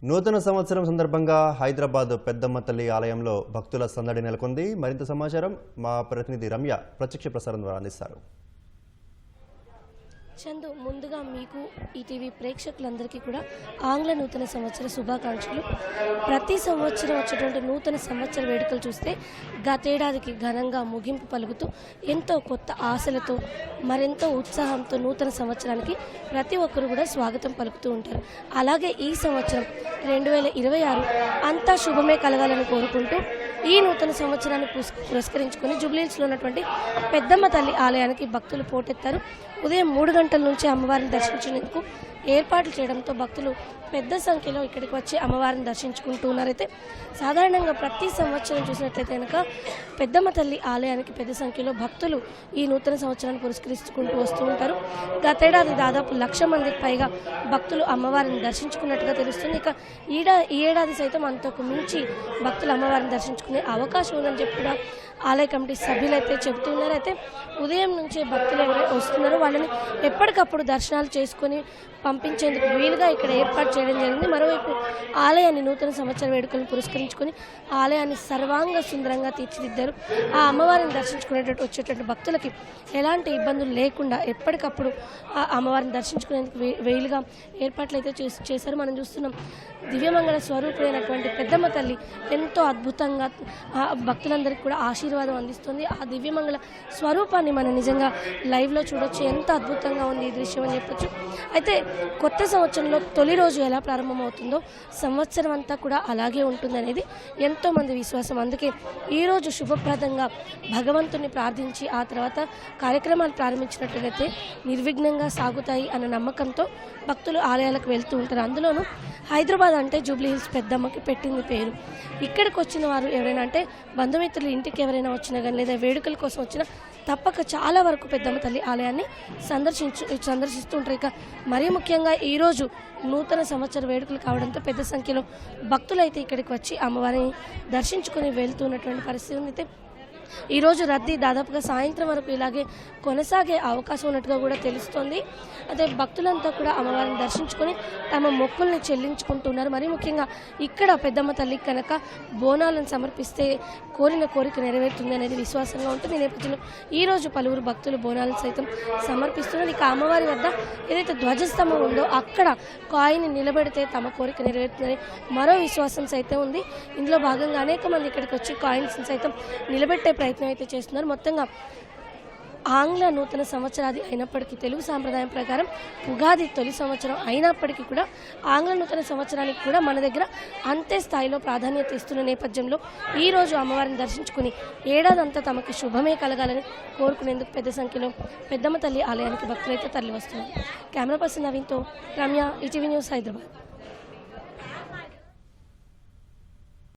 నూతన సంవత్సరం సందర్భంగా హైదరాబాద్ పెద్దమ్మ తల్లి ఆలయంలో భక్తుల సందడి నెలకొంది. మరింత సమాచారం మా ప్రతినిధి రమ్య ప్రత్యక్ష ప్రసారం ద్వారా అందిస్తారు. చందు, ముందుగా మీకు ఈటీవీ ప్రేక్షకులందరికీ కూడా ఆంగ్ల నూతన సంవత్సర శుభాకాంక్షలు. ప్రతి సంవత్సరం వచ్చేటువంటి నూతన సంవత్సర వేడుకలు చూస్తే గతేడాదికి ఘనంగా ముగింపు పలుకుతూ ఎంతో కొత్త ఆశలతో మరెంతో ఉత్సాహంతో నూతన సంవత్సరానికి ప్రతి ఒక్కరు కూడా స్వాగతం పలుకుతూ ఉంటారు. అలాగే ఈ సంవత్సరం 2026 అంతా శుభమే కలగాలని కోరుకుంటూ ఈ నూతన సంవత్సరాన్ని పురస్కరించుకొని జూబ్లీహిల్స్లో ఉన్నటువంటి పెద్దమ్మ తల్లి ఆలయానికి భక్తులు పోటెత్తారు. ఉదయం 3 గంటల నుంచి అమ్మవారిని దర్శించేందుకు ఏర్పాట్లు చేయడంతో భక్తులు పెద్ద సంఖ్యలో ఇక్కడికి వచ్చి అమ్మవారిని దర్శించుకుంటూ ఉన్నారైతే సాధారణంగా ప్రతి సంవత్సరం చూసినట్లయితే కనుక పెద్దమ్మ తల్లి ఆలయానికి పెద్ద సంఖ్యలో భక్తులు ఈ నూతన సంవత్సరాన్ని పురస్కరించుకుంటూ వస్తూ ఉంటారు. గతేడాది దాదాపు 1,00,000 మందికి పైగా భక్తులు అమ్మవారిని దర్శించుకున్నట్టుగా తెలుస్తుంది. ఇక ఈ ఏడాది సైతం అంతకు మించి భక్తులు అమ్మవారిని దర్శించుకునే అవకాశం ఉందని చెప్పి కూడా ఆలయ కమిటీ సభ్యులైతే చెబుతున్నారు. అయితే ఉదయం నుంచే భక్తులు ఎవరైతే వస్తున్నారో వాళ్ళని ఎప్పటికప్పుడు దర్శనాలు చేసుకొని పంపించేందుకు వీలుగా ఇక్కడ ఏర్పాటు చేయడం జరిగింది. మరోవైపు ఆలయాన్ని నూతన సంవత్సర వేడుకలను పురస్కరించుకొని ఆలయాన్ని సర్వాంగ సుందరంగా తీర్చిదిద్దారు. ఆ అమ్మవారిని దర్శించుకునేటట్టు వచ్చేటట్టు భక్తులకి ఎలాంటి ఇబ్బందులు లేకుండా ఎప్పటికప్పుడు ఆ అమ్మవారిని దర్శించుకునేందుకు వీలుగా ఏర్పాట్లు అయితే చేశారు. మనం చూస్తున్నాం, దివ్యమంగళ స్వరూపుడైనటువంటి పెద్దమ్మ తల్లి ఎంతో అద్భుతంగా భక్తులందరికీ కూడా ఆశీర్వాదం అందిస్తుంది. ఆ దివ్యమంగళ స్వరూపాన్ని మనం నిజంగా లైవ్లో చూడొచ్చు. ఎంత అద్భుతంగా ఉంది ఈ దృశ్యం అని చెప్పొచ్చు. అయితే కొత్త సంవత్సరంలో తొలి రోజు ఎలా ప్రారంభమవుతుందో సంవత్సరం అంతా కూడా అలాగే ఉంటుందనేది ఎంతోమంది విశ్వాసం. అందుకే ఈరోజు శుభప్రదంగా భగవంతుని ప్రార్థించి ఆ తర్వాత కార్యక్రమాలు ప్రారంభించినట్లయితే నిర్విఘ్నంగా సాగుతాయి అన్న నమ్మకంతో భక్తులు ఆలయాలకు వెళ్తూ ఉంటారు. అందులోనూ హైదరాబాద్ అంటే జూబ్లీహిల్స్ పెద్దమ్మకి పెట్టింది పేరు. ఇక్కడికి వచ్చిన వారు ఎవరైనా అంటే బంధుమిత్రులు ఇంటికి ఎవరైనా వచ్చినా కానీ లేదా వేడుకల కోసం వచ్చినా తప్పక చాలా వరకు పెద్దమ్మ తల్లి ఆలయాన్ని సందర్శిస్తూ ఉంటారు. ఇక మరీ ముఖ్యంగా ఈరోజు నూతన సంవత్సర వేడుకలు కావడంతో పెద్ద సంఖ్యలో భక్తులైతే ఇక్కడికి వచ్చి అమ్మవారిని దర్శించుకొని వెళ్తున్నటువంటి పరిస్థితి ఉంది. ఈరోజు రద్దీ దాదాపుగా సాయంత్రం వరకు ఇలాగే కొనసాగే అవకాశం ఉన్నట్టుగా కూడా తెలుస్తోంది. అదే భక్తులంతా కూడా అమ్మవారిని దర్శించుకొని తమ మొక్కుల్ని చెల్లించుకుంటున్నారు. మరీ ముఖ్యంగా ఇక్కడ పెద్దమ్మ తల్లికి కనుక బోనాలను సమర్పిస్తే కోరిన కోరిక నెరవేరుతుంది అనేది విశ్వాసంగా ఉంటుంది. ఈ నేపథ్యంలో ఈరోజు పలువురు భక్తులు బోనాలను సైతం సమర్పిస్తున్నారు. ఇక అమ్మవారి వద్ద ఏదైతే ధ్వజస్తంభం ఉందో అక్కడ కాయిని నిలబెడితే తమ కోరిక నెరవేరుతుందని మరో విశ్వాసం సైతం ఉంది. ఇందులో భాగంగా అనేక మంది ఇక్కడికి వచ్చి కాయిన్స్ సైతం నిలబెట్టే ప్రయత్నం అయితే చేస్తున్నారు. మొత్తంగా ఆంగ్ల నూతన సంవత్సరాది అయినప్పటికీ తెలుగు సాంప్రదాయం ప్రకారం ఉగాది తొలి సంవత్సరం అయినప్పటికీ కూడా ఆంగ్ల నూతన సంవత్సరానికి కూడా మన దగ్గర అంతే స్థాయిలో ప్రాధాన్యత ఇస్తున్న నేపథ్యంలో ఈరోజు అమ్మవారిని దర్శించుకుని ఏడాదంతా తమకి శుభమే కలగాలని కోరుకునేందుకు పెద్ద సంఖ్యలో పెద్దమ్మ తల్లి ఆలయానికి భక్తులైతే తరలి వస్తున్నారు. కెమెరా పర్సన్ నవీన్తో రమ్య, ఈటీవీ న్యూస్, హైదరాబాద్.